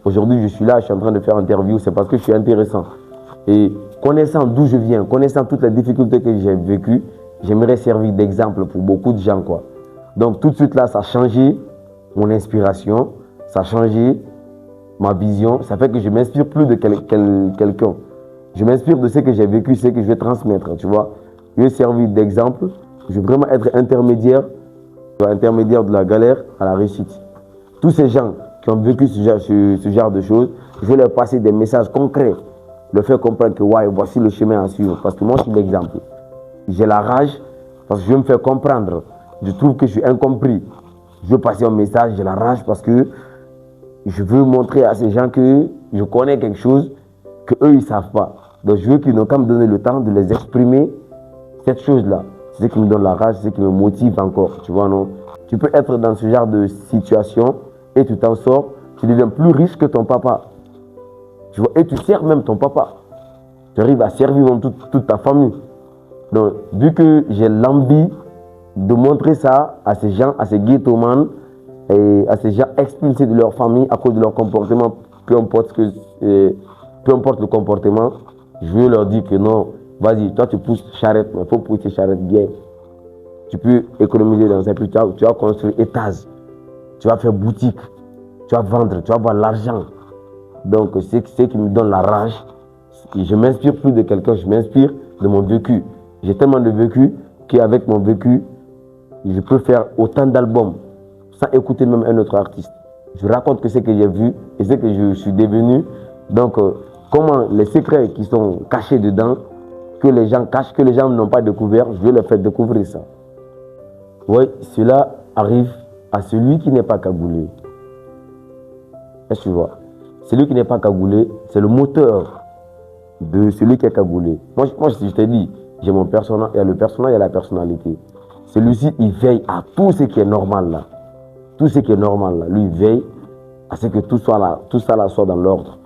Aujourd'hui, je suis là, je suis en train de faire une interview, c'est parce que je suis intéressant. Et connaissant d'où je viens, connaissant toutes les difficultés que j'ai vécues, j'aimerais servir d'exemple pour beaucoup de gens, quoi. Donc tout de suite là, ça a changé mon inspiration, ça a changé ma vision, ça fait que je ne m'inspire plus de quelqu'un. Je m'inspire de ce que j'ai vécu, ce que je vais transmettre, tu vois. Je vais servir d'exemple, je vais vraiment être intermédiaire de la galère à la réussite. Tous ces gens qui ont vécu ce genre de choses, je vais leur passer des messages concrets, leur faire comprendre que ouais, voici le chemin à suivre, parce que moi je suis l'exemple. J'ai la rage, parce que je veux me faire comprendre. Je trouve que je suis incompris. Je veux passer un message, j'ai la rage parce que je veux montrer à ces gens que je connais quelque chose qu'eux ils ne savent pas. Donc je veux qu'ils n'ont qu'à me donner le temps de les exprimer, cette chose-là. C'est ce qui me donne la rage, c'est ce qui me motive encore, tu vois, non? Tu peux être dans ce genre de situation et tu t'en sors, tu deviens plus riche que ton papa. Tu vois, et tu sers même ton papa. Tu arrives à servir même toute ta famille. Donc, vu que j'ai l'envie de montrer ça à ces gens, à ces ghetto-man, et à ces gens expulsés de leur famille à cause de leur comportement, peu importe le comportement, je veux leur dire que non, vas-y, toi tu pousses charrette, mais il faut pousser charrette bien. Tu peux économiser dans un prix, tu vas construire étage, tu vas faire boutique, tu vas vendre, tu vas avoir l'argent. Donc c'est ce qui me donne la rage. Je ne m'inspire plus de quelqu'un, je m'inspire de mon vécu. J'ai tellement de vécu qu'avec mon vécu, je peux faire autant d'albums sans écouter même un autre artiste. Je raconte que ce que j'ai vu et ce que je suis devenu. Donc, comment les secrets qui sont cachés dedans, que les gens cachent, que les gens n'ont pas découvert, je vais leur faire découvrir ça. Oui, cela arrive à celui qui n'est pas cagoulé. Est-ce que tu vois? Celui qui n'est pas cagoulé, c'est le moteur de celui qui est cagoulé. Moi je t'ai dit, j'ai mon personnage, il y a le personnage, il y a la personnalité. Celui-ci, il veille à tout ce qui est normal là. Tout ce qui est normal là. Lui, il veille à ce que tout ça là soit dans l'ordre.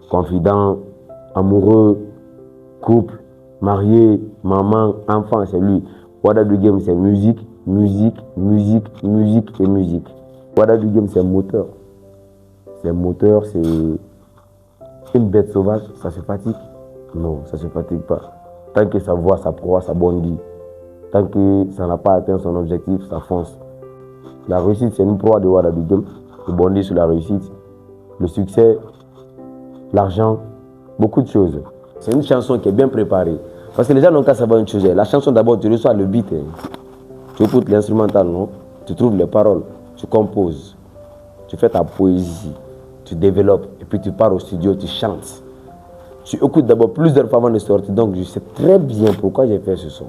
Confident, amoureux, couple, marié, maman, enfant, c'est lui. Wada du game, c'est musique, musique, musique, musique et musique. Wada du game, c'est moteur. C'est moteur, c'est une bête sauvage, ça se fatigue? Non, ça ne se fatigue pas. Tant que ça voit sa proie, ça bondit. Tant que ça n'a pas atteint son objectif, ça fonce. La réussite, c'est une proie de Wada du game. Il bondit sur la réussite. Le succès, l'argent, beaucoup de choses. C'est une chanson qui est bien préparée. Parce que les gens n'ont qu'à savoir une chose. La chanson, d'abord, tu reçois le beat. Tu écoutes l'instrumental, non? Tu trouves les paroles. Tu composes. Tu fais ta poésie. Tu développes. Et puis tu pars au studio, tu chantes. Tu écoutes d'abord plusieurs fois avant de sortir. Donc je sais très bien pourquoi j'ai fait ce son.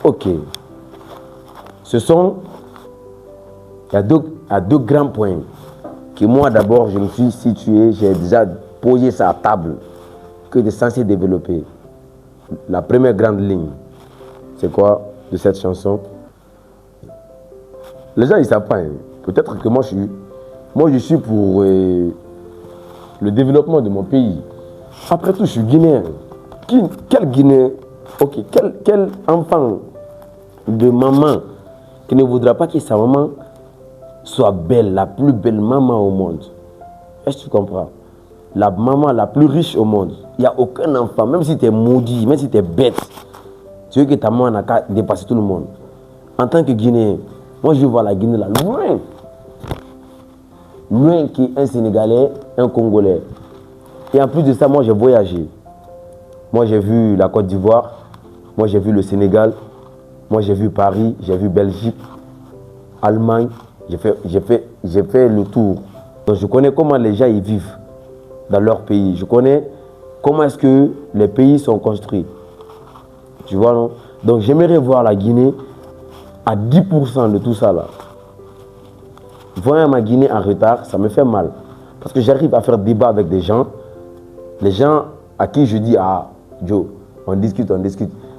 Ok. Ce son, il y a deux grands points. Que moi d'abord, je me suis situé, j'ai déjà posé ça à table. Que de censé développer. La première grande ligne, c'est quoi de cette chanson? Les gens, ils ne savent pas. Hein. Peut-être que moi, je suis pour le développement de mon pays. Après tout, je suis guinéen. Quel Guinéen? Ok, quel enfant de maman qui ne voudra pas que sa maman soit belle, la plus belle maman au monde? Est-ce que tu comprends? La maman la plus riche au monde. Il n'y a aucun enfant, même si tu es maudit, même si tu es bête, tu veux que ta maman n'a qu'à dépasser tout le monde. En tant que Guinéen, moi je vois la Guinée là, loin. Loin qui est un Sénégalais, un Congolais. Et en plus de ça, moi j'ai voyagé. Moi j'ai vu la Côte d'Ivoire, moi j'ai vu le Sénégal, moi j'ai vu Paris, j'ai vu Belgique, Allemagne, j'ai fait le tour. Donc je connais comment les gens y vivent dans leur pays. Je connais comment est-ce que les pays sont construits. Tu vois, non? Donc j'aimerais voir la Guinée à 10% de tout ça là. Voir ma Guinée en retard, ça me fait mal. Parce que j'arrive à faire débat avec des gens. Les gens à qui je dis, ah, Joe, on discute.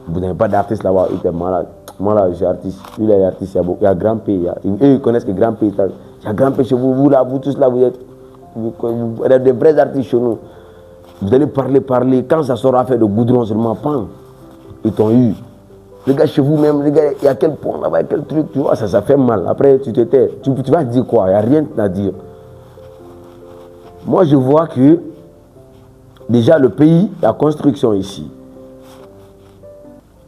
Vous n'avez pas d'artiste là-bas, il est malade. Moi là, je suis artiste. Lui là, il est artiste. Il y a grand pays. Eux, ils connaissent que grand pays. Il y a grand pays chez vous. Vous là, vous tous là, vous êtes des vrais artistes chez nous. Vous allez parler. Quand ça sera fait de goudron seulement, pan, ils t'ont eu. Les gars, chez vous-même, les gars, il y a quel point là-bas, quel truc, tu vois, ça fait mal. Après, tu te tais. Tu vas dire quoi? Il n'y a rien à dire. moi je vois que déjà le pays, la construction ici,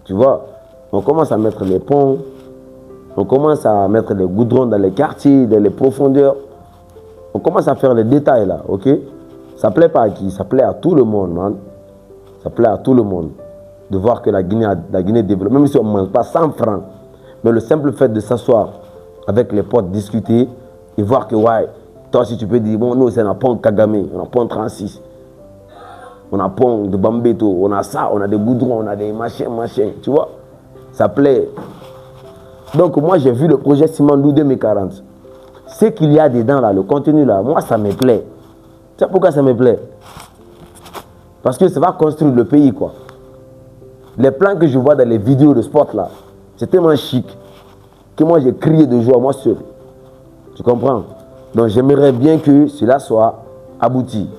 tu vois, on commence à mettre les ponts, on commence à mettre les goudrons dans les quartiers, dans les profondeurs, on commence à faire les détails là, ok? Ça plaît pas à qui? Ça plaît à tout le monde, man. Ça plaît à tout le monde de voir que la Guinée développe, même si on ne mange pas 100 francs, mais le simple fait de s'asseoir avec les potes, discuter et voir que, ouais, toi si tu peux dire, bon, nous c'est un pont Kagame, on a pont 36, on a pont de Bambeto, on a ça, on a des goudrons, on a des machins, tu vois, ça plaît. Donc moi j'ai vu le projet Simandou 2040. Ce qu'il y a dedans là, le contenu là, moi ça me plaît. Tu sais pourquoi ça me plaît? Parce que ça va construire le pays, quoi. Les plans que je vois dans les vidéos de sport là, c'est tellement chic que moi j'ai crié de joie, moi seul. Tu comprends? Donc j'aimerais bien que cela soit abouti.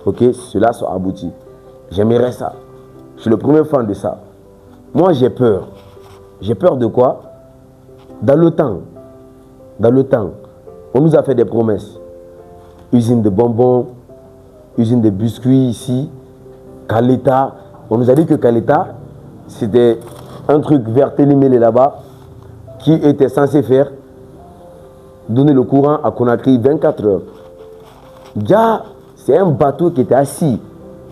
Ok? Cela soit abouti. J'aimerais ça. Je suis le premier fan de ça. Moi j'ai peur. J'ai peur de quoi? Dans le temps, on nous a fait des promesses. Usine de bonbons, usine de biscuits ici, Kaleta. On nous a dit que Kaleta, c'était un truc vers Télémélé là-bas, qui était censé faire donner le courant à Conakry 24 heures. Déjà, c'est un bateau qui était assis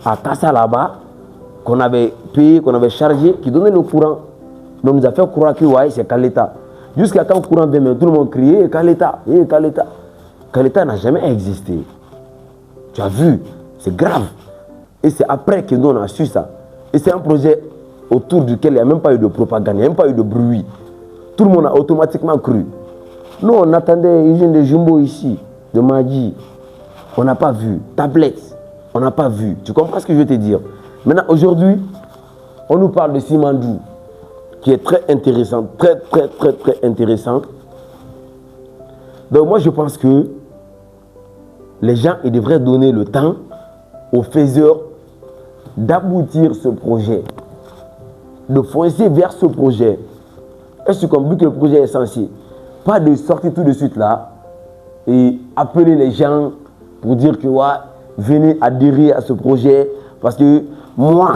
à Tassa là-bas, qu'on avait payé, qu'on avait chargé, qui donnait le courant. Mais on nous a fait croire que ouais, c'est Kaleta. Jusqu'à quand le courant vient, tout le monde criait Kaleta, Kaleta. Kaleta n'a jamais existé. Tu as vu, c'est grave. Et c'est après que nous on a su ça. Et c'est un projet autour duquel il n'y a même pas eu de propagande, il n'y a même pas eu de bruit. Tout le monde a automatiquement cru. Nous on attendait une usine de Jumbo ici, de Madi. On n'a pas vu. Tablette, on n'a pas vu. Tu comprends ce que je veux te dire? Maintenant, aujourd'hui, on nous parle de Simandou, qui est très intéressant, très intéressant. Donc moi je pense que les gens ils devraient donner le temps aux faiseurs d'aboutir ce projet, de foncer vers ce projet. Est-ce que comme vu que le projet est censé, pas de sortir tout de suite là et appeler les gens pour dire que ouais, venez adhérer à ce projet parce que moi,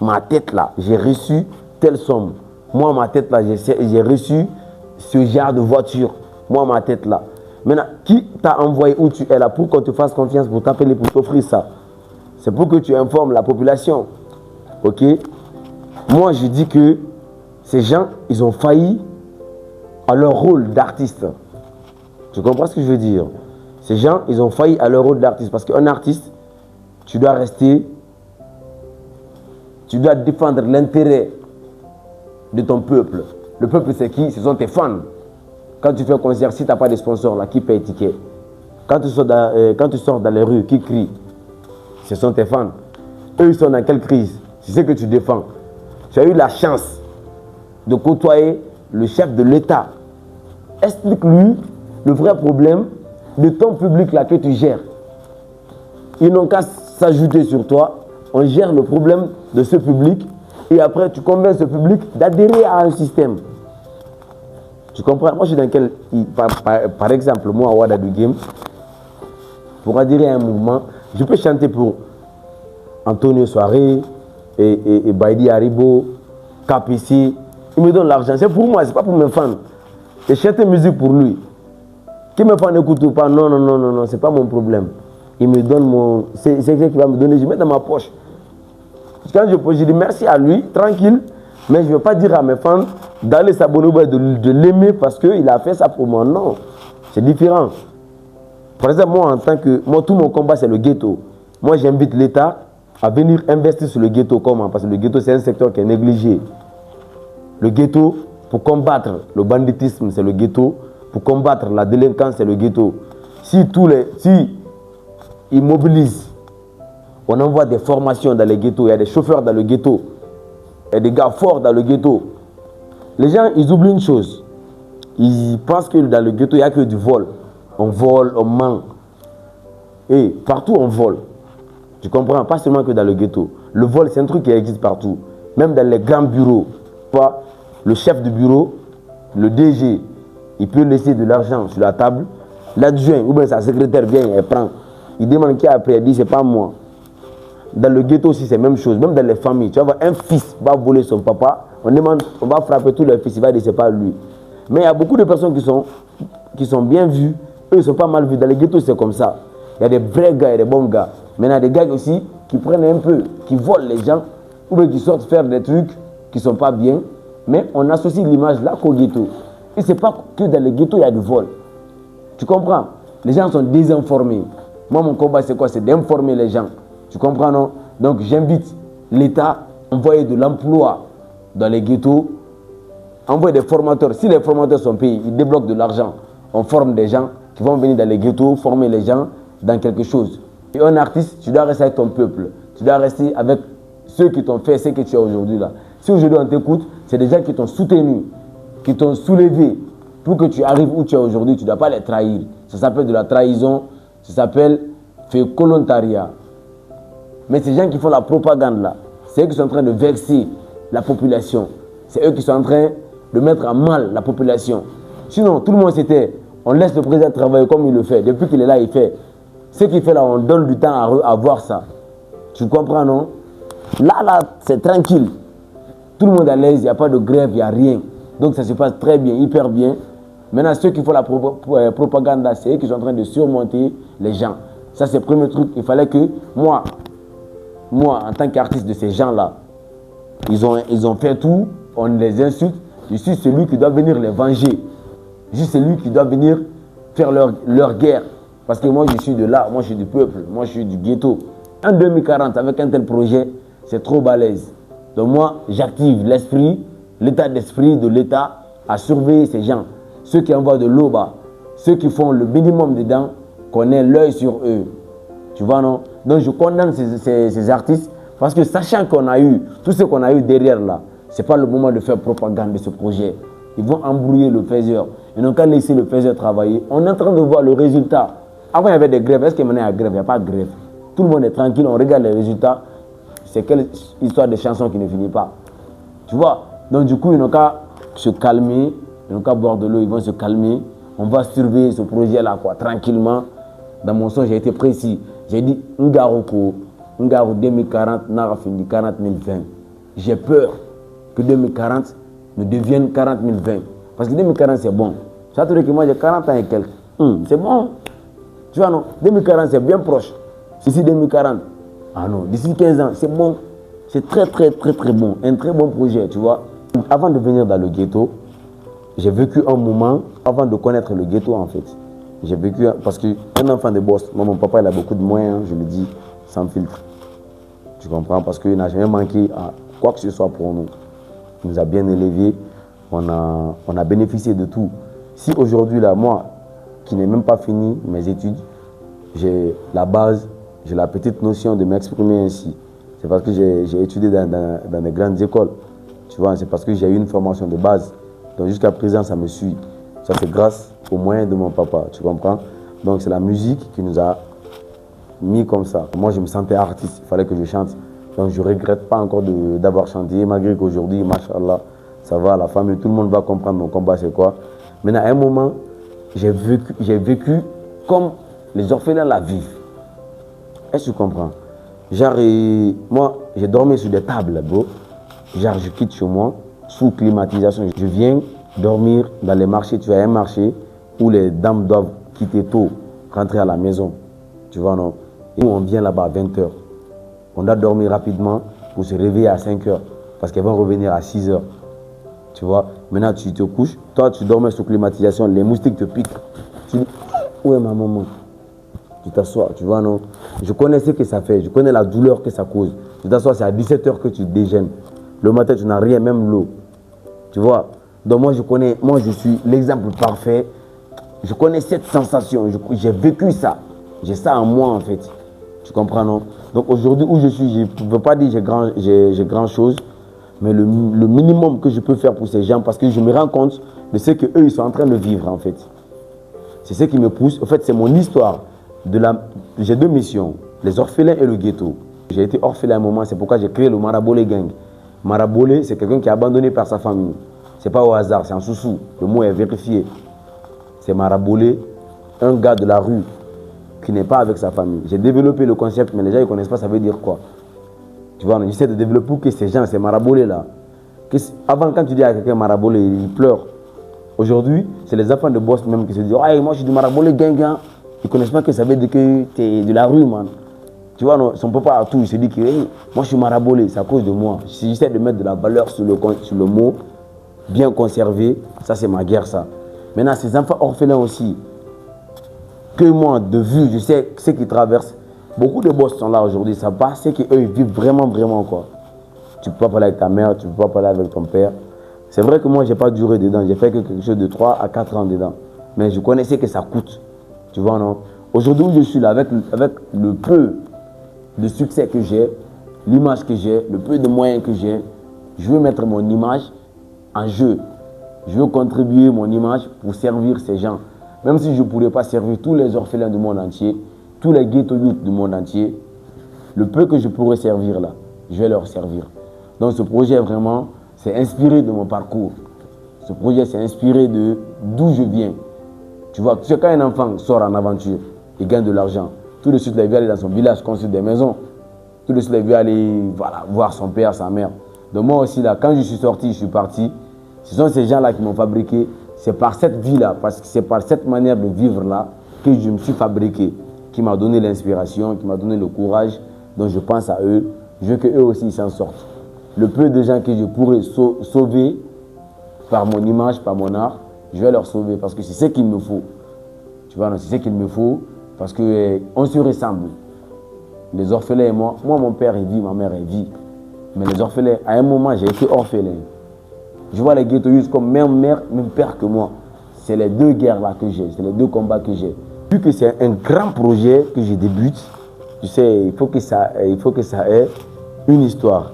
ma tête là, j'ai reçu telle somme. Moi, ma tête là, j'ai reçu ce genre de voiture. Moi, ma tête là. Maintenant, qui t'a envoyé où tu es là pour qu'on te fasse confiance pour t'appeler, pour t'offrir ça? C'est pour que tu informes la population. Ok? Moi, je dis que ces gens, ils ont failli à leur rôle d'artiste. Tu comprends ce que je veux dire? Ces gens, ils ont failli à leur rôle d'artiste. Parce qu'un artiste, tu dois rester, tu dois défendre l'intérêt de ton peuple. Le peuple, c'est qui? Ce sont tes fans. Quand tu fais un concert, si tu n'as pas de sponsors, là, qui paye ticket? Quand tu sors dans les rues, qui crie? Ce sont tes fans. Eux, ils sont dans quelle crise? C'est ce que tu défends. Tu as eu la chance de côtoyer le chef de l'État. Explique-lui le vrai problème de ton public là que tu gères. Ils n'ont qu'à s'ajouter sur toi. On gère le problème de ce public et après tu convaincs ce public d'adhérer à un système. Tu comprends? Moi je suis dans quel... Par exemple, moi à Ouadadou Game, pour adhérer à un mouvement, je peux chanter pour Antonio Soiré et Baidi Haribo, KPC. Il me donne l'argent. C'est pour moi, c'est pas pour mes fans. Et chanter musique pour lui. Qui mes fans n'écoutent ou pas? Non, c'est pas mon problème. Il me donne mon... C'est ce qu'il va me donner, je mets dans ma poche. Quand je dis merci à lui, tranquille, mais je ne veux pas dire à mes fans d'aller s'abonner, de l'aimer parce qu'il a fait ça pour moi. Non, c'est différent. Par exemple, moi, en tant que... Moi, tout mon combat, c'est le ghetto. Moi, j'invite l'État à venir investir sur le ghetto. Comment? Parce que le ghetto, c'est un secteur qui est négligé. Le ghetto, pour combattre le banditisme, c'est le ghetto. Pour combattre la délinquance, c'est le ghetto. Si ils mobilisent, on envoie des formations dans les ghettos, il y a des chauffeurs dans le ghetto, il y a des gars forts dans le ghetto. Les gens, ils oublient une chose. Ils pensent que dans le ghetto, il n'y a que du vol. On vole, on ment. Et partout, on vole. Tu comprends? Pas seulement que dans le ghetto. Le vol, c'est un truc qui existe partout. Même dans les grands bureaux. Le chef du bureau, le DG, il peut laisser de l'argent sur la table L'adjoint ou bien sa secrétaire vient, elle prend. Il demande qui a appris, elle dit c'est pas moi. Dans le ghetto aussi, c'est la même chose. Même dans les familles, tu vas voir un fils va voler son papa, on demande, on va frapper tous les fils, il va dire c'est pas lui. Mais il y a beaucoup de personnes qui sont bien vues, eux ils sont pas mal vus. Dans les ghettos, c'est comme ça. Il y a des vrais gars et des bons gars. Mais il y a des gars aussi qui prennent un peu, qui volent les gens, ou bien qui sortent faire des trucs qui sont pas bien. Mais on associe l'image là qu'au ghetto. Et c'est pas que dans les ghettos, il y a du vol. Tu comprends? Les gens sont désinformés. Moi, mon combat, c'est quoi? C'est d'informer les gens. Tu comprends, non? Donc, j'invite l'État à envoyer de l'emploi dans les ghettos, envoyer des formateurs. Si les formateurs sont payés, ils débloquent de l'argent. On forme des gens qui vont venir dans les ghettos, former les gens dans quelque chose. Et un artiste, tu dois rester avec ton peuple. Tu dois rester avec ceux qui t'ont fait ce que tu as aujourd'hui là. Si aujourd'hui on t'écoute, c'est des gens qui t'ont soutenu, qui t'ont soulevé pour que tu arrives où tu es aujourd'hui. Tu ne dois pas les trahir. Ça s'appelle de la trahison, ça s'appelle volontariat. Mais ces gens qui font la propagande là, c'est eux qui sont en train de vexer la population. C'est eux qui sont en train de mettre à mal la population. Sinon, tout le monde c'était, on laisse le président travailler comme il le fait. Depuis qu'il est là, il fait. Ce qu'il fait là, on donne du temps à voir ça. Tu comprends, non? Là, c'est tranquille. Tout le monde est à l'aise, il n'y a pas de grève, il n'y a rien. Donc ça se passe très bien, hyper bien. Maintenant, ceux qui font la propagande là, c'est eux qui sont en train de surmonter les gens. Ça, c'est le premier truc. Il fallait que moi, en tant qu'artiste de ces gens-là, ils ont fait tout, on les insulte. Je suis celui qui doit venir les venger. Je suis celui qui doit venir faire leur guerre. Parce que moi, je suis de là, moi, je suis du peuple, moi, je suis du ghetto. En 2040, avec un tel projet, c'est trop balèze. Donc moi, j'active l'esprit, l'état d'esprit de l'État à surveiller ces gens. Ceux qui envoient de l'eau bas, ceux qui font le minimum dedans, qu'on ait l'œil sur eux. Tu vois, non? Donc je condamne ces artistes parce que sachant qu'on a eu, tout ce qu'on a eu derrière là, ce n'est pas le moment de faire propagande de ce projet. Ils vont embrouiller le faiseur. Ils n'ont qu'à laisser le faiseur travailler. On est en train de voir le résultat. Avant, il y avait des grèves. Est-ce qu'il y a grève? Il n'y a pas de grève. Tout le monde est tranquille, on regarde les résultats. C'est quelle histoire de chanson qui ne finit pas. Tu vois? Donc du coup, ils n'ont qu'à se calmer, ils n'ont qu'à boire de l'eau, ils vont se calmer. On va surveiller ce projet-là, quoi, tranquillement. Dans mon son, j'ai été précis. J'ai dit, Ngaroko 2040, Nara fini 40 020. J'ai peur que 2040 ne devienne 40 020. Parce que 2040, c'est bon. Ça te dit que moi, j'ai 40 ans et quelques. C'est bon. Tu vois, non? 2040, c'est bien proche. Ici, 2040. Ah non, d'ici 15 ans, c'est bon. C'est très, très, très, très bon. Un très bon projet, tu vois. Avant de venir dans le ghetto, j'ai vécu un moment, avant de connaître le ghetto, en fait. J'ai vécu, parce qu'un enfant de boss, moi, mon papa, il a beaucoup de moyens, je le dis, sans filtre. Tu comprends? Parce qu'il n'a jamais manqué à quoi que ce soit pour nous. Il nous a bien élevés, on a bénéficié de tout. Si aujourd'hui, là, moi, qui n'ai même pas fini mes études, j'ai la base, j'ai la petite notion de m'exprimer ainsi. C'est parce que j'ai étudié dans des grandes écoles. Tu vois, c'est parce que j'ai eu une formation de base. Donc jusqu'à présent, ça me suit. Ça, c'est grâce aux moyens de mon papa, tu comprends? Donc c'est la musique qui nous a mis comme ça. Moi, je me sentais artiste, il fallait que je chante. Donc je ne regrette pas encore d'avoir chanté, malgré qu'aujourd'hui, machallah, ça va, la famille, tout le monde va comprendre mon combat, c'est quoi. Maintenant, à un moment, j'ai vécu comme les orphelins la vivent. Est-ce que tu comprends? Genre, moi, j'ai dormi sur des tables, bro. Genre, je quitte chez moi, sous climatisation. Je viens dormir dans les marchés. Tu as un marché où les dames doivent quitter tôt, rentrer à la maison. Tu vois, non? Et nous, on vient là-bas à 20h. On doit dormir rapidement pour se réveiller à 5h. Parce qu'elles vont revenir à 6h. Tu vois? Maintenant, tu te couches. Toi, tu dormais sous climatisation. Les moustiques te piquent. Tu dis, où est ma maman? Tu t'assois, tu vois, non? Je connais ce que ça fait. Je connais la douleur que ça cause. Tu t'assois, c'est à 17h que tu déjeunes. Le matin, tu n'as rien, même l'eau. Tu vois? Donc moi, je suis l'exemple parfait. Je connais cette sensation. J'ai vécu ça. J'ai ça en moi, en fait. Tu comprends, non? Donc aujourd'hui, où je suis, je ne veux pas dire que j'ai grand chose, mais le minimum que je peux faire pour ces gens, parce que je me rends compte de ce qu'eux, ils sont en train de vivre, en fait. C'est ce qui me pousse. En fait, c'est mon histoire. J'ai deux missions, les orphelins et le ghetto. J'ai été orphelin à un moment, c'est pourquoi j'ai créé le Marabolé Gang. Marabolé, c'est quelqu'un qui est abandonné par sa famille. C'est pas au hasard, c'est un sous-sous. Le mot est vérifié. C'est Marabolé. un gars de la rue qui n'est pas avec sa famille. J'ai développé le concept, mais les gens ne connaissent pas ça veut dire quoi. Tu vois, j'essaie de développer pour que ces gens, ces marabolés là, avant quand tu dis à quelqu'un marabolé, il pleure. Aujourd'hui, c'est les enfants de boss même qui se disent « hey, moi je suis du marabolé guinguin ». Ils ne connaissent pas que ça veut dire que tu es de la rue, man. Tu vois, non, son papa à tout, il se dit que hey, moi je suis marabolé, c'est à cause de moi. J'essaie de mettre de la valeur sur le mot, bien conservé, ça c'est ma guerre ça. Maintenant, ces enfants orphelins aussi, que moi, de vue, je sais ce qu'ils traversent. Beaucoup de boss sont là aujourd'hui, ça va, c'est qu'eux ils vivent vraiment, vraiment quoi. Tu ne peux pas parler avec ta mère, tu ne peux pas parler avec ton père. C'est vrai que moi, je n'ai pas duré dedans, j'ai fait quelque chose de 3 à 4 ans dedans. Mais je connaissais que ça coûte, tu vois, non. Aujourd'hui, je suis là avec le peu de succès que j'ai, l'image que j'ai, le peu de moyens que j'ai. Je veux mettre mon image en jeu. Je veux contribuer mon image pour servir ces gens. Même si je ne pourrais pas servir tous les orphelins du monde entier, tous les ghetto youth du monde entier, le peu que je pourrais servir là, je vais leur servir. Donc ce projet vraiment, c'est inspiré de mon parcours. Ce projet, c'est inspiré d'où je viens. Tu vois, quand un enfant sort en aventure, il gagne de l'argent. Tout de suite, il veut aller dans son village, construire des maisons. Tout de suite, il veut aller voir son père, sa mère. Donc moi aussi, là, quand je suis sorti, je suis parti. Ce sont ces gens-là qui m'ont fabriqué. C'est par cette vie-là, parce que c'est par cette manière de vivre-là que je me suis fabriqué, qui m'a donné l'inspiration, qui m'a donné le courage. Donc je pense à eux. Je veux qu'eux aussi s'en sortent. Le peu de gens que je pourrais sauver par mon image, par mon art, je vais leur sauver parce que c'est ce qu'il me faut. Tu vois, c'est ce qu'il me faut parce qu'on se ressemble. Les orphelins et moi, mon père il vit, ma mère elle vit. Mais les orphelins, à un moment, j'ai été orphelin. Je vois les ghetto youth comme même mère, même père que moi. C'est les deux guerres là que j'ai, c'est les deux combats que j'ai. Vu que c'est un grand projet que je débute, tu sais, il faut que ça ait une histoire.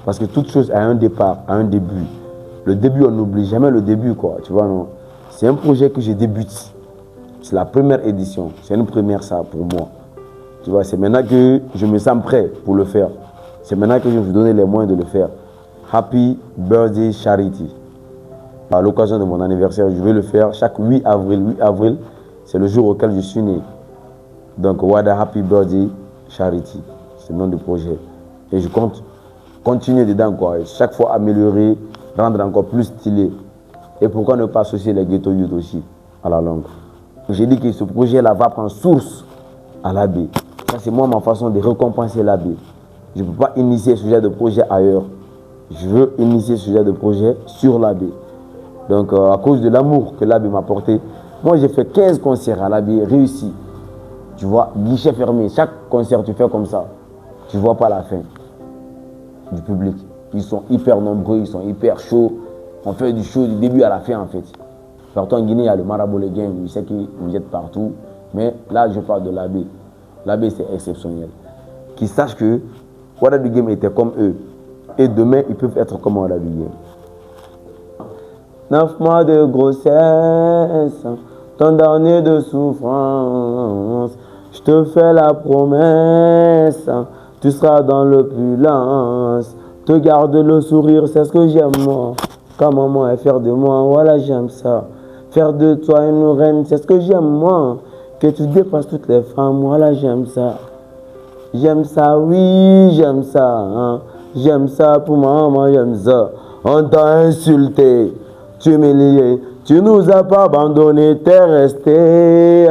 Parce que toute chose a un départ, a un début. Le début, on n'oublie jamais le début, quoi. Tu vois, non? C'est un projet que je débute. C'est la première édition. C'est une première, ça, pour moi. Tu vois, c'est maintenant que je me sens prêt pour le faire. C'est maintenant que je vais vous donner les moyens de le faire. Happy Birthday Charity. À l'occasion de mon anniversaire, je vais le faire chaque 8 avril. 8 avril, c'est le jour auquel je suis né. Donc, Wada Happy Birthday Charity. C'est le nom du projet. Et je compte continuer dedans, quoi. Et chaque fois améliorer, rendre encore plus stylé. Et pourquoi ne pas associer les ghetto youth aussi à la longue. J'ai dit que ce projet-là va prendre source à l'abbé. Ça, c'est moi ma façon de récompenser l'abbé. Je ne peux pas initier ce genre de projet ailleurs. Je veux initier ce genre de projet sur l'abbé. Donc, à cause de l'amour que l'abbé m'a porté, moi, j'ai fait 15 concerts à l'abbé réussis. Tu vois, guichet fermé. Chaque concert, tu fais comme ça. Tu ne vois pas la fin du public. Ils sont hyper nombreux, ils sont hyper chauds. On fait du show du début à la fin, en fait. Partout en Guinée, il y a le Marabout Gang. Je sais que vous êtes partout. Mais là, je parle de l'abbé. L'abbé, c'est exceptionnel. Qu'ils sachent que Wada du Game était comme eux. Et demain, ils peuvent être comme Wada du Game. 9 mois de grossesse, ton dernier de souffrance. Je te fais la promesse, tu seras dans l'opulence. Te garde le sourire, c'est ce que j'aime moi. Quand maman est fière de moi, voilà j'aime ça. Faire de toi une reine, c'est ce que j'aime moi. Que tu dépasses toutes les femmes, voilà j'aime ça. J'aime ça, oui, j'aime ça. Hein. J'aime ça pour maman, j'aime ça. On t'a insulté, tu humilié, tu nous as pas abandonné, t'es resté.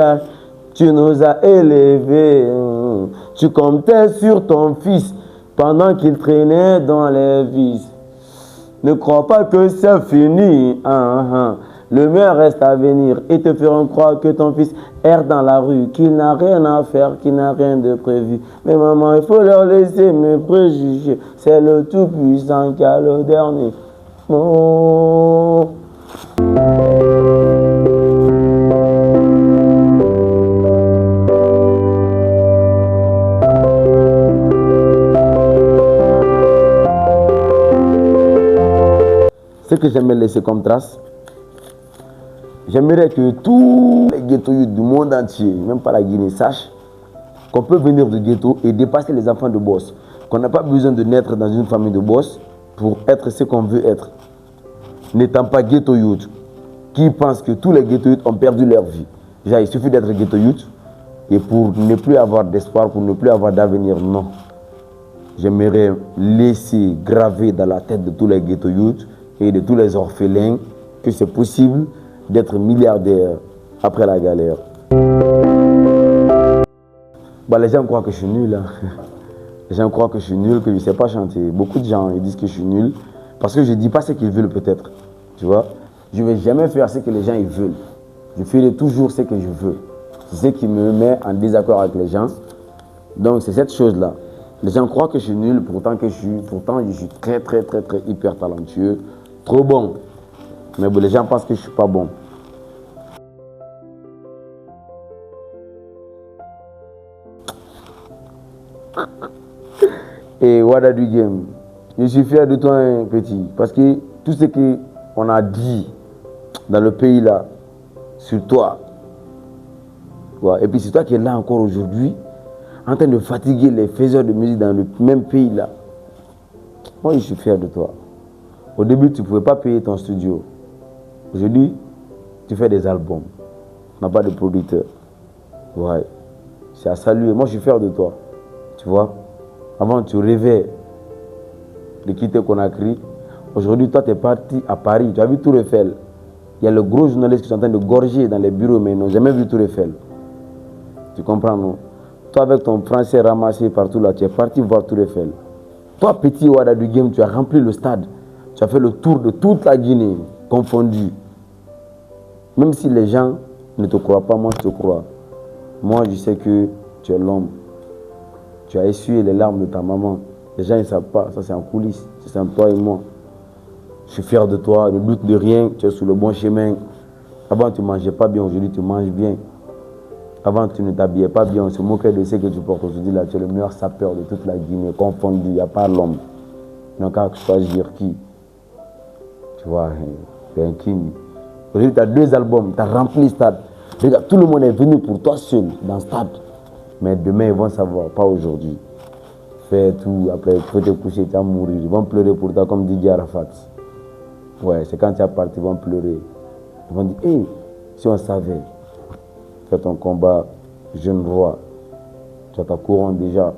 Tu nous as élevés. Tu comptais sur ton fils pendant qu'il traînait dans les vices. Ne crois pas que c'est fini. Le meilleur reste à venir et te feront croire que ton fils erre dans la rue, qu'il n'a rien à faire, qu'il n'a rien de prévu. Mais maman, il faut leur laisser mes préjugés. C'est le Tout-Puissant qui a le dernier mot. Ce que j'aimerais laisser comme trace, j'aimerais que tous les ghetto youth du monde entier, même pas la Guinée, sachent qu'on peut venir du ghetto et dépasser les enfants de boss. Qu'on n'a pas besoin de naître dans une famille de boss pour être ce qu'on veut être. N'étant pas ghetto youth, qui pensent que tous les ghetto youth ont perdu leur vie. Déjà, il suffit d'être ghetto youth et pour ne plus avoir d'espoir, pour ne plus avoir d'avenir, non. J'aimerais laisser graver dans la tête de tous les ghetto youth et de tous les orphelins que c'est possible d'être milliardaire après la galère. Bah, les gens croient que je suis nul. Hein. Les gens croient que je suis nul, que je ne sais pas chanter. Beaucoup de gens ils disent que je suis nul parce que je ne dis pas ce qu'ils veulent peut-être. Tu vois, je ne vais jamais faire ce que les gens ils veulent. Je ferai toujours ce que je veux. C'est ce qui me met en désaccord avec les gens. Donc c'est cette chose-là. Les gens croient que je suis nul, pourtant je suis très hyper talentueux, trop bon. Mais bon, les gens pensent que je ne suis pas bon. Et Wada du game, je suis fier de toi, hein, petit, parce que tout ce qu'on a dit dans le pays là, sur toi, ouais, et puis c'est toi qui es là encore aujourd'hui, en train de fatiguer les faiseurs de musique dans le même pays là. Moi, je suis fier de toi. Au début, tu ne pouvais pas payer ton studio. Aujourd'hui, tu fais des albums. Tu n'as pas de producteur. Ouais. C'est à saluer. Moi, je suis fier de toi. Tu vois, avant, tu rêvais de quitter Conakry. Aujourd'hui, toi, tu es parti à Paris. Tu as vu Tour Eiffel. Il y a le gros journaliste qui sont en train de gorger dans les bureaux, mais ils n'ont jamais vu Tour Eiffel. Tu comprends, non? Toi, avec ton français ramassé partout là, tu es parti voir Tour Eiffel. Toi, petit Wada du game, tu as rempli le stade. Tu as fait le tour de toute la Guinée, confondue. Même si les gens ne te croient pas, moi, je te crois. Moi, je sais que tu es l'homme. Tu as essuyé les larmes de ta maman. Les gens ne savent pas, ça c'est en coulisses. C'est entre toi et moi. Je suis fier de toi, ne doute de rien, tu es sur le bon chemin. Avant, tu ne mangeais pas bien, aujourd'hui, tu manges bien. Avant, tu ne t'habillais pas bien, on se moquait de ce que tu portes aujourd'hui. Là, tu es le meilleur sapeur de toute la Guinée, confondu, il n'y a pas l'homme. Il n'y a qu'à choisir qui. Tu vois, tu es un king. Aujourd'hui, tu as 2 albums, tu as rempli le stade. Regarde, tout le monde est venu pour toi seul dans le stade. Mais demain, ils vont savoir, pas aujourd'hui. Fais tout, après, tu peux te coucher, tu vas mourir. Ils vont pleurer pour toi comme Didier Arafat. Ouais, c'est quand tu es parti, ils vont pleurer. Ils vont dire, hé, si on savait, fais ton combat, jeune roi. Tu as ta couronne déjà.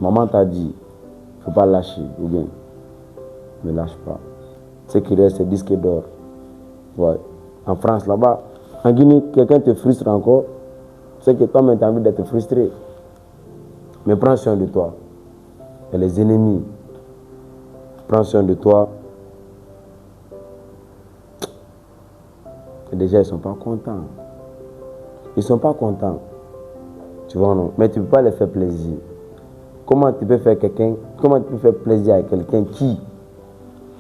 Maman t'a dit, il ne faut pas lâcher, ou bien, ne lâche pas. Ce qui reste, c'est disque d'or. Ouais. En France, là-bas, en Guinée, quelqu'un te frustre encore, c'est que toi-même, tu as envie d'être frustré. Mais prends soin de toi. Et les ennemis, prends soin de toi. Et déjà, ils ne sont pas contents. Ils ne sont pas contents. Tu vois, non? Mais tu ne peux pas les faire plaisir. Comment tu peux faire plaisir à quelqu'un qui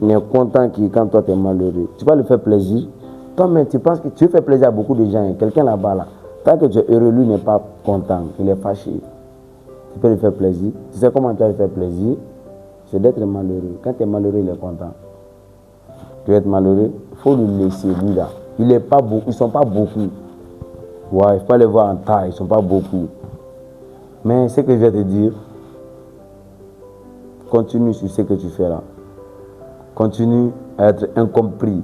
n'est content quand toi, tu es malheureux? Tu vas lui faire plaisir. Toi-même, tu penses que tu veux faire plaisir à beaucoup de gens. Quelqu'un là-bas, là, tant que tu es heureux, lui n'est pas content. Il est fâché. Tu peux lui faire plaisir. Tu sais comment tu vas lui faire plaisir? C'est d'être malheureux. Quand tu es malheureux, il est content. Tu veux être malheureux, il faut lui laisser, lui là. Ils ne sont pas beaucoup. Ouais, il faut pas les voir en taille, ils ne sont pas beaucoup. Mais ce que je vais te dire, continue sur ce que tu fais là. Continue à être incompris.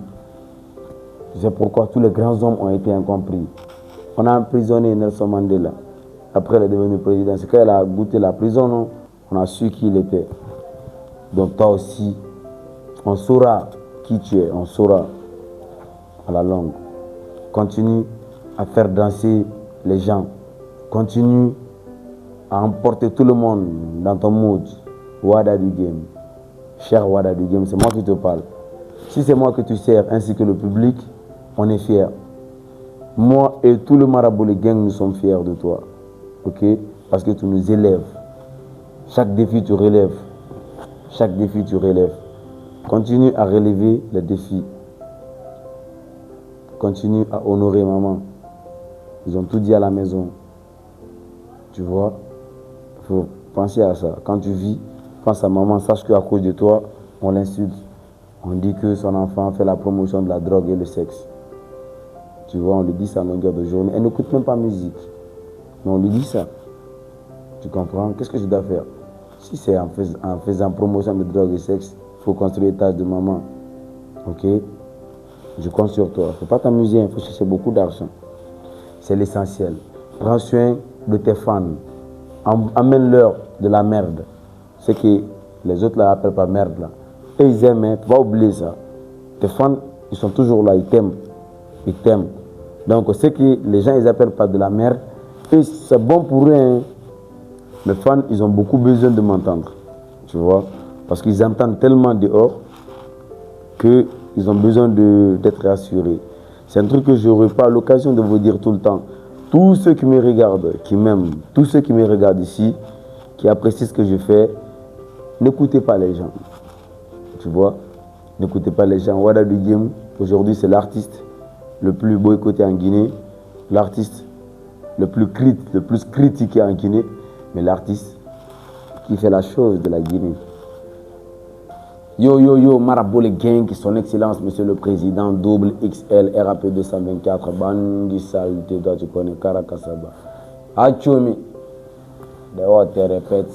Tu sais pourquoi tous les grands hommes ont été incompris. On a emprisonné Nelson Mandela. Après, il est devenu président. C'est quand il a goûté la prison, non? On a su qui il était. Donc toi aussi, on saura qui tu es, on saura à la longue. Continue à faire danser les gens. Continue à emporter tout le monde dans ton mood. Wada du game. Cher Wada du game, c'est moi qui te parle. Si c'est moi que tu sers ainsi que le public, on est fiers. Moi et tout le marabout, les gangs, nous sommes fiers de toi. Ok? Parce que tu nous élèves. Chaque défi, tu relèves. Chaque défi, tu relèves. Continue à relever les défis. Continue à honorer maman. Ils ont tout dit à la maison. Tu vois? Il faut penser à ça. Quand tu vis, pense à maman. Sache qu'à cause de toi, on l'insulte. On dit que son enfant fait la promotion de la drogue et le sexe. Tu vois, on lui dit ça à longueur de journée. Elle n'écoute même pas musique. Mais on lui dit ça. Tu comprends? Qu'est-ce que je dois faire? Si c'est en faisant promotion de drogue et sexe, il faut construire l'étage de maman. Ok? Je compte sur toi. Il ne faut pas t'amuser, il faut chercher beaucoup d'argent. c'est l'essentiel. Prends soin de tes fans. Amène-leur de la merde. Ce que les autres là appellent pas merde là. Et ils aiment, hein, faut pas oublier ça. Tes fans, ils sont toujours là, ils t'aiment. Ils t'aiment. Donc ce que les gens ils appellent pas de la merde, et c'est bon pour eux. Hein. Mes fans, ils ont beaucoup besoin de m'entendre. Tu vois? Parce qu'ils entendent tellement dehors qu'ils ont besoin d'être rassurés. C'est un truc que je n'aurai pas l'occasion de vous dire tout le temps. Tous ceux qui me regardent, qui m'aiment, tous ceux qui me regardent ici, qui apprécient ce que je fais, n'écoutez pas les gens. Tu vois? N'écoutez pas les gens. Wada du Game, aujourd'hui, c'est l'artiste le plus boycotté en Guinée, l'artiste le plus critiqué en Guinée, mais l'artiste qui fait la chose de la Guinée. Yo, yo, yo, Marabout les gang, son excellence, monsieur le président, double XL, RAP 224, Bandi Saleté, toi tu connais, Karakasaba. Achoumi, d'ailleurs, te répète.